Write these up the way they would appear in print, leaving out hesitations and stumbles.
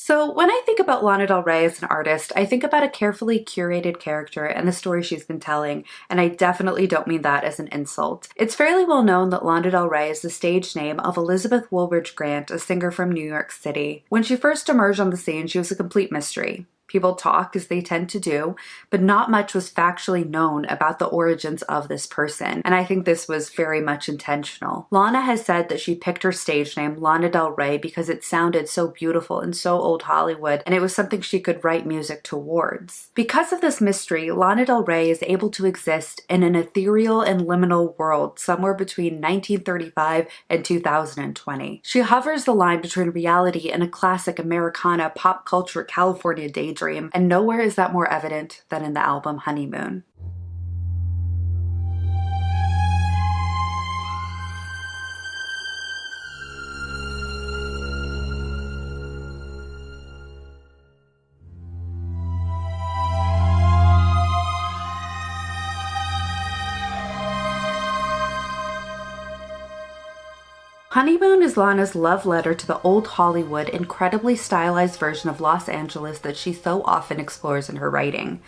So when I think about Lana Del Rey as an artist, I think about a carefully curated character and the story she's been telling, and I definitely don't mean that as an insult. It's fairly well known that Lana Del Rey is the stage name of Elizabeth Woolridge Grant, a singer from New York City. When she first emerged on the scene, she was a complete mystery. People talk, as they tend to do, but not much was factually known about the origins of this person, and I think this was very much intentional. Lana has said that she picked her stage name, Lana Del Rey, because it sounded so beautiful and so old Hollywood, and it was something she could write music towards. Because of this mystery, Lana Del Rey is able to exist in an ethereal and liminal world somewhere between 1935 and 2020. She hovers the line between reality and a classic Americana pop culture California daydream, and nowhere is that more evident than in the album Honeymoon. Honeymoon is Lana's love letter to the old Hollywood, incredibly stylized version of Los Angeles that she so often explores in her writing.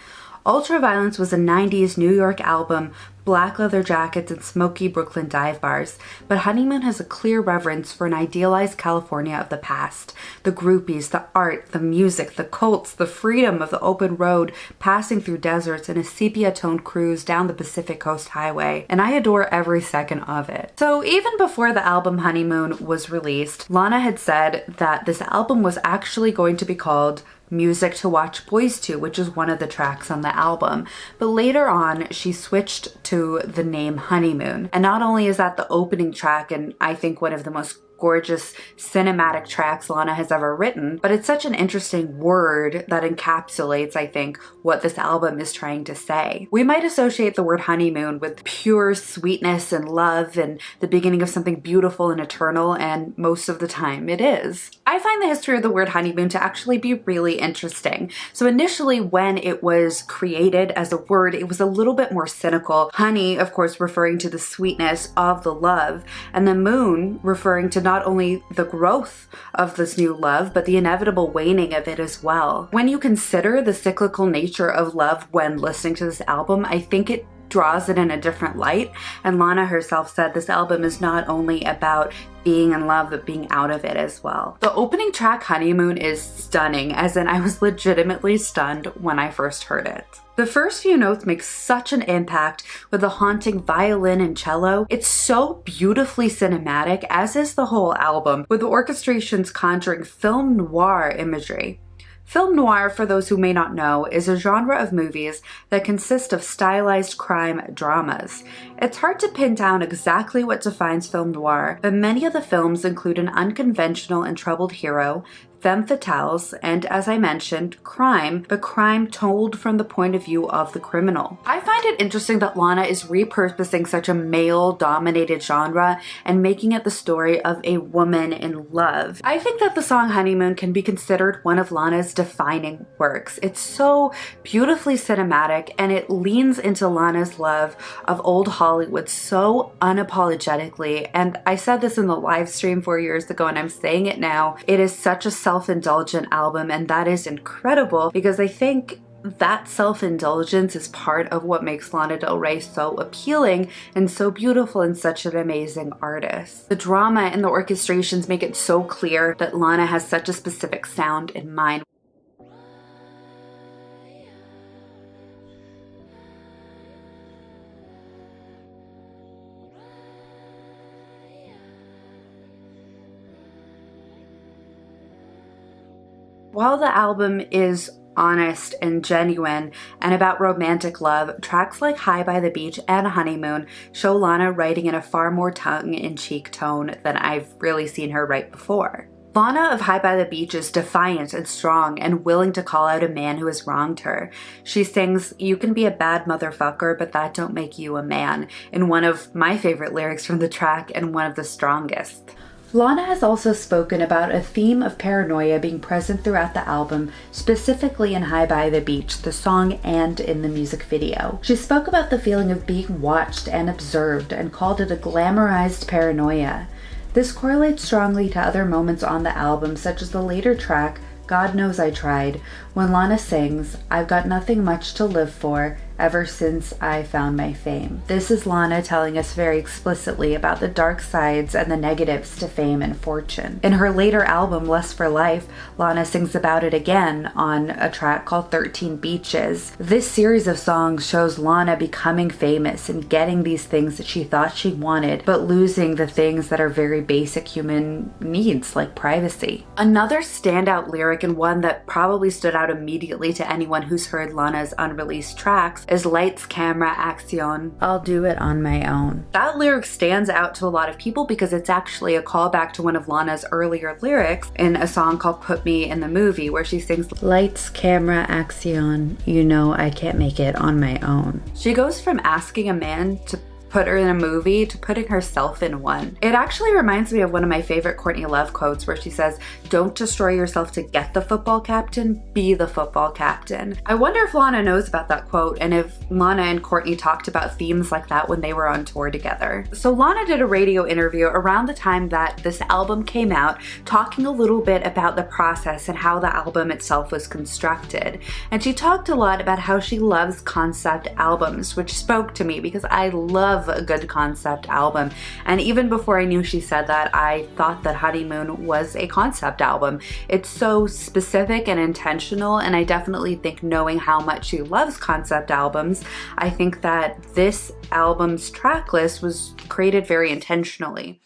Ultraviolence was a 90s New York album, black leather jackets and smoky Brooklyn dive bars, but Honeymoon has a clear reverence for an idealized California of the past. The groupies, the art, the music, the cults, the freedom of the open road, passing through deserts, and a sepia-toned cruise down the Pacific Coast Highway, and I adore every second of it. So even before the album Honeymoon was released, Lana had said that this album was actually going to be called Music to Watch Boys To, which is one of the tracks on the album. But later on, she switched to the name Honeymoon. And not only is that the opening track, and I think one of the most gorgeous cinematic tracks Lana has ever written, but it's such an interesting word that encapsulates, I think, what this album is trying to say. We might associate the word honeymoon with pure sweetness and love and the beginning of something beautiful and eternal, and most of the time it is. I find the history of the word honeymoon to actually be really interesting. So initially when it was created as a word, it was a little bit more cynical. Honey, of course, referring to the sweetness of the love, and the moon referring to not only the growth of this new love, but the inevitable waning of it as well. When you consider the cyclical nature of love when listening to this album, I think it draws it in a different light. And Lana herself said this album is not only about being in love, but being out of it as well. The opening track, Honeymoon, is stunning, as in I was legitimately stunned when I first heard it. The first few notes make such an impact with the haunting violin and cello. It's so beautifully cinematic, as is the whole album, with the orchestrations conjuring film noir imagery. Film noir, for those who may not know, is a genre of movies that consist of stylized crime dramas. It's hard to pin down exactly what defines film noir, but many of the films include an unconventional and troubled hero, femme fatales, and as I mentioned, crime, but crime told from the point of view of the criminal. I find it interesting that Lana is repurposing such a male-dominated genre and making it the story of a woman in love. I think that the song Honeymoon can be considered one of Lana's defining works. It's so beautifully cinematic, and it leans into Lana's love of old Hollywood so unapologetically, and I said this in the live stream 4 years ago and I'm saying it now. It is such a self-indulgent album, and that is incredible because I think that self-indulgence is part of what makes Lana Del Rey so appealing and so beautiful and such an amazing artist. The drama and the orchestrations make it so clear that Lana has such a specific sound in mind. While the album is honest and genuine and about romantic love, tracks like High by the Beach and Honeymoon show Lana writing in a far more tongue-in-cheek tone than I've really seen her write before. Lana of High by the Beach is defiant and strong and willing to call out a man who has wronged her. She sings, "You can be a bad motherfucker, but that don't make you a man," in one of my favorite lyrics from the track and one of the strongest. Lana has also spoken about a theme of paranoia being present throughout the album, specifically in High by the Beach, the song, and in the music video. She spoke about the feeling of being watched and observed and called it a glamorized paranoia. This correlates strongly to other moments on the album, such as the later track, God knows I tried. When Lana sings, I've got nothing much to live for ever since I found my fame. This is Lana telling us very explicitly about the dark sides and the negatives to fame and fortune. In her later album, Lust for Life, Lana sings about it again on a track called 13 Beaches. This series of songs shows Lana becoming famous and getting these things that she thought she wanted, but losing the things that are very basic human needs, like privacy. Another standout lyric, and one that probably stood out immediately to anyone who's heard Lana's unreleased tracks, is Lights, Camera, Action, I'll do it on my own. That lyric stands out to a lot of people because it's actually a callback to one of Lana's earlier lyrics in a song called Put Me in the Movie, where she sings, Lights, Camera, Action, you know I can't make it on my own. She goes from asking a man to put her in a movie to putting herself in one. It actually reminds me of one of my favorite Courtney Love quotes, where she says, don't destroy yourself to get the football captain, be the football captain. I wonder if Lana knows about that quote and if Lana and Courtney talked about themes like that when they were on tour together. So Lana did a radio interview around the time that this album came out, talking a little bit about the process and how the album itself was constructed. And she talked a lot about how she loves concept albums, which spoke to me because I love a good concept album. And even before I knew she said that, I thought that Honeymoon was a concept album. It's so specific and intentional, and I definitely think, knowing how much she loves concept albums, I think that this album's track list was created very intentionally.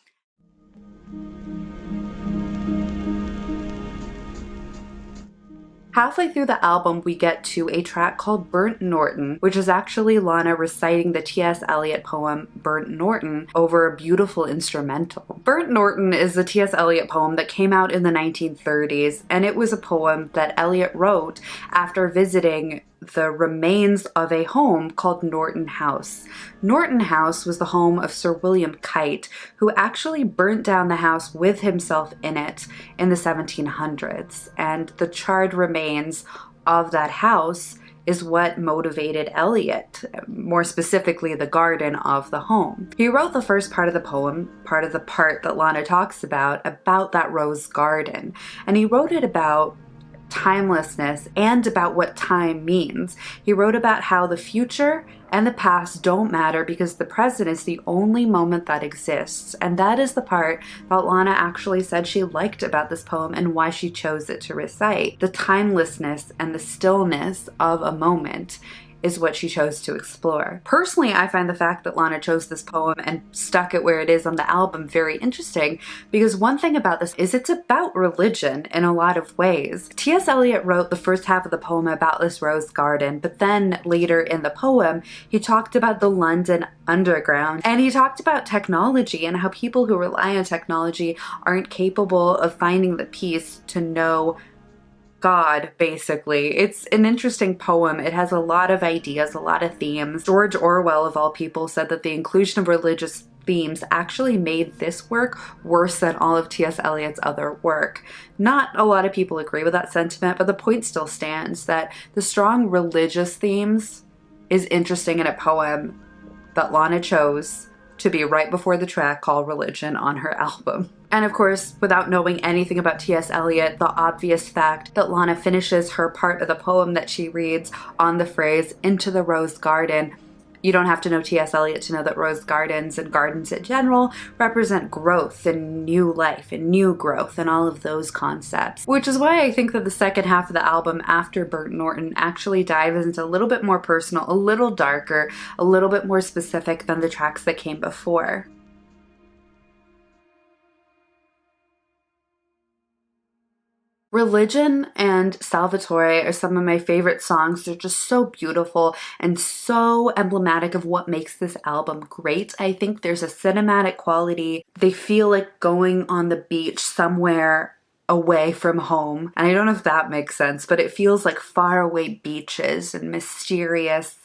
Halfway through the album, we get to a track called Burnt Norton, which is actually Lana reciting the T.S. Eliot poem Burnt Norton over a beautiful instrumental. Burnt Norton is the T.S. Eliot poem that came out in the 1930s, and it was a poem that Eliot wrote after visiting the remains of a home called Norton House. Norton House was the home of Sir William Kite, who actually burnt down the house with himself in it in the 1700s. And the charred remains of that house is what motivated Eliot, more specifically the garden of the home. He wrote the first part of the poem, part of the part that Lana talks about that rose garden. And he wrote it about timelessness and about what time means. He wrote about how the future and the past don't matter because the present is the only moment that exists. And that is the part that Lana actually said she liked about this poem and why she chose it to recite. The timelessness and the stillness of a moment is what she chose to explore. Personally, I find the fact that Lana chose this poem and stuck it where it is on the album very interesting, because one thing about this is it's about religion in a lot of ways. T.S. Eliot wrote the first half of the poem about this rose garden, but then later in the poem, he talked about the London Underground, and he talked about technology and how people who rely on technology aren't capable of finding the peace to know God, basically. It's an interesting poem. It has a lot of ideas, a lot of themes. George Orwell, of all people, said that the inclusion of religious themes actually made this work worse than all of T.S. Eliot's other work. Not a lot of people agree with that sentiment, but the point still stands that the strong religious themes is interesting in a poem that Lana chose to be right before the track called Religion on her album. And of course, without knowing anything about T.S. Eliot, the obvious fact that Lana finishes her part of the poem that she reads on the phrase, into the rose garden. You don't have to know T.S. Eliot to know that rose gardens and gardens in general represent growth and new life and new growth and all of those concepts. Which is why I think that the second half of the album after Burnt Norton actually dives into a little bit more personal, a little darker, a little bit more specific than the tracks that came before. Religion and Salvatore are some of my favorite songs. They're just so beautiful and so emblematic of what makes this album great. I think there's a cinematic quality. They feel like going on the beach somewhere away from home. And I don't know if that makes sense, but it feels like faraway beaches and mysterious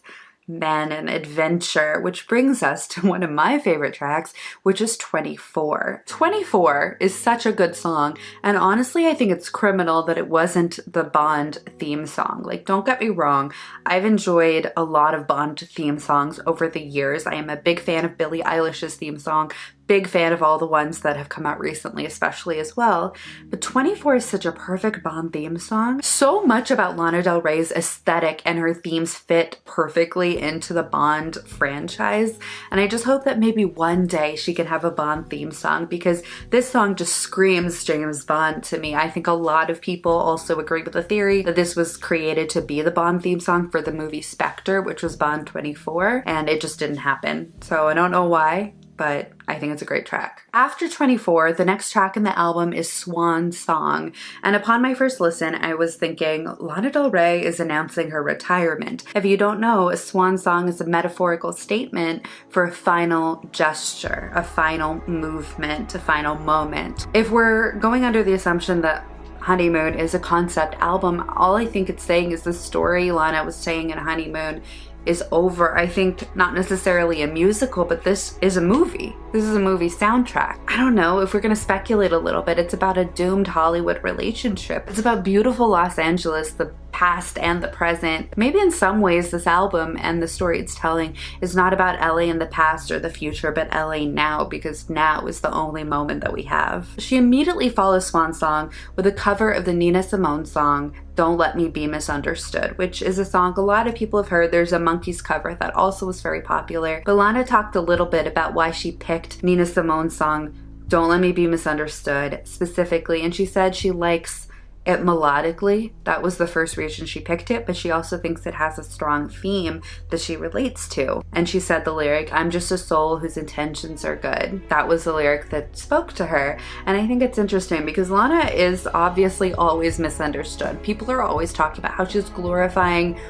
men and adventure, which brings us to one of my favorite tracks, which is 24. 24 is such a good song, and honestly, I think it's criminal that it wasn't the Bond theme song. Like, don't get me wrong, I've enjoyed a lot of Bond theme songs over the years. I am a big fan of Billie Eilish's theme song, big fan of all the ones that have come out recently, especially as well. But 24 is such a perfect Bond theme song. So much about Lana Del Rey's aesthetic and her themes fit perfectly into the Bond franchise. And I just hope that maybe one day she can have a Bond theme song, because this song just screams James Bond to me. I think a lot of people also agree with the theory that this was created to be the Bond theme song for the movie Spectre, which was Bond 24, and it just didn't happen. So I don't know why, but I think it's a great track. After 24, the next track in the album is Swan Song. And upon my first listen, I was thinking, Lana Del Rey is announcing her retirement. If you don't know, a swan song is a metaphorical statement for a final gesture, a final movement, a final moment. If we're going under the assumption that Honeymoon is a concept album, all I think it's saying is the story Lana was saying in Honeymoon is over. I think not necessarily a musical, but this is a movie. This is a movie soundtrack. I don't know, if we're gonna speculate a little bit, it's about a doomed Hollywood relationship. It's about beautiful Los Angeles, the past and the present. Maybe in some ways this album and the story it's telling is not about LA in the past or the future, but LA now, because now is the only moment that we have. She immediately follows Swan Song with a cover of the Nina Simone song, Don't Let Me Be Misunderstood, which is a song a lot of people have heard. There's a Monkees cover that also was very popular. But Lana talked a little bit about why she picked Nina Simone's song, Don't Let Me Be Misunderstood, specifically, and she said she likes it melodically. That was the first reason she picked it, but she also thinks it has a strong theme that she relates to. And she said the lyric, I'm just a soul whose intentions are good. That was the lyric that spoke to her. And I think it's interesting because Lana is obviously always misunderstood. People are always talking about how she's glorifying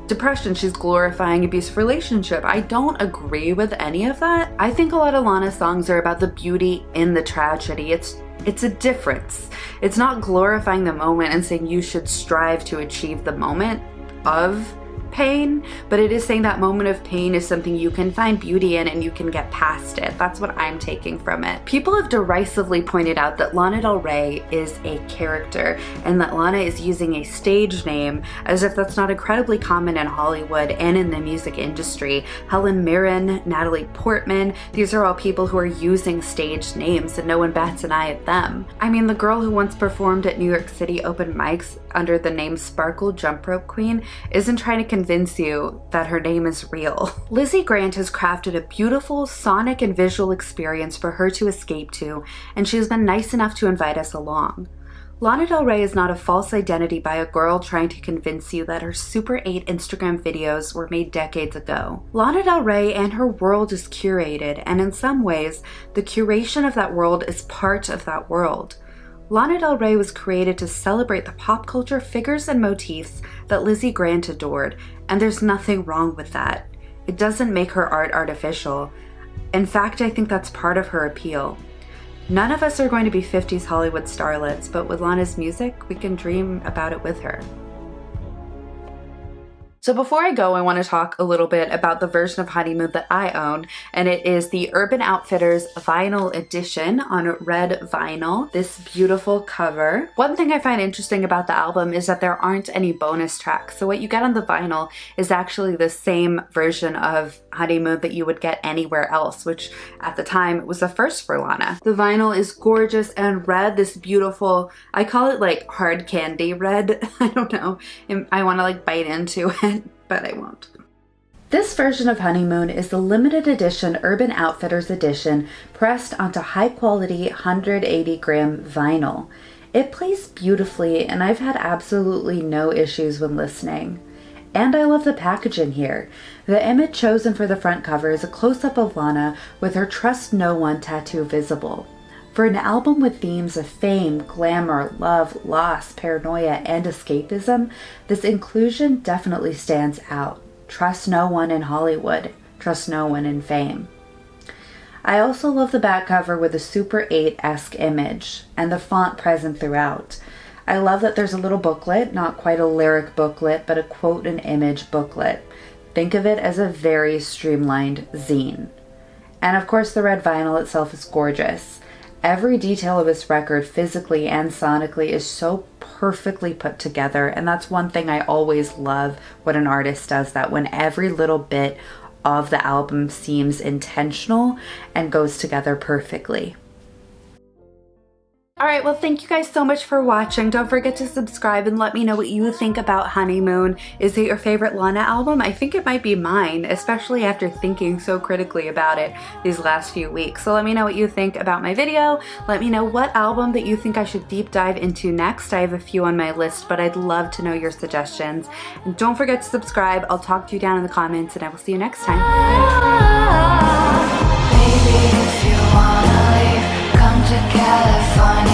depression, she's glorifying abusive relationship. I don't agree with any of that. I think a lot of Lana's songs are about the beauty in the tragedy. It's a difference. It's not glorifying the moment and saying you should strive to achieve the moment of pain, but it is saying that moment of pain is something you can find beauty in and you can get past it. That's what I'm taking from it. People have derisively pointed out that Lana Del Rey is a character and that Lana is using a stage name, as if that's not incredibly common in Hollywood and in the music industry. Helen Mirren, Natalie Portman, these are all people who are using stage names and no one bats an eye at them. I mean, the girl who once performed at New York City open mics under the name Sparkle Jump Rope Queen isn't trying to convince you that her name is real. Lizzie Grant has crafted a beautiful sonic and visual experience for her to escape to, and she has been nice enough to invite us along. Lana Del Rey is not a false identity by a girl trying to convince you that her Super 8 Instagram videos were made decades ago. Lana Del Rey and her world is curated, and in some ways, the curation of that world is part of that world. Lana Del Rey was created to celebrate the pop culture figures and motifs that Lizzie Grant adored, and there's nothing wrong with that. It doesn't make her art artificial. In fact, I think that's part of her appeal. None of us are going to be 50s Hollywood starlets, but with Lana's music, we can dream about it with her. So before I go, I want to talk a little bit about the version of Honeymoon that I own, and it is the Urban Outfitters vinyl edition on red vinyl, this beautiful cover. One thing I find interesting about the album is that there aren't any bonus tracks, so what you get on the vinyl is actually the same version of Honeymoon that you would get anywhere else, which at the time was a first for Lana. The vinyl is gorgeous and red, this beautiful, I call it like hard candy red. I don't know, I want to like bite into it, but I won't. This version of Honeymoon is the limited edition Urban Outfitters edition pressed onto high quality 180 gram vinyl. It plays beautifully and I've had absolutely no issues when listening. And I love the packaging here. The image chosen for the front cover is a close-up of Lana with her Trust No One tattoo visible. For an album with themes of fame, glamour, love, loss, paranoia, and escapism, this inclusion definitely stands out. Trust no one in Hollywood. Trust no one in fame. I also love the back cover with a Super 8-esque image and the font present throughout. I love that there's a little booklet, not quite a lyric booklet, but a quote and image booklet. Think of it as a very streamlined zine. And of course the red vinyl itself is gorgeous. Every detail of this record, physically and sonically, is so perfectly put together, and that's one thing I always love when an artist does that, when every little bit of the album seems intentional and goes together perfectly. Alright, well thank you guys so much for watching. Don't forget to subscribe and let me know what you think about Honeymoon. Is it your favorite Lana album? I think it might be mine, especially after thinking so critically about it these last few weeks. So let me know what you think about my video. Let me know what album that you think I should deep dive into next. I have a few on my list, but I'd love to know your suggestions. And don't forget to subscribe. I'll talk to you down in the comments, and I will see you next time. Baby, if you wanna leave, come to California.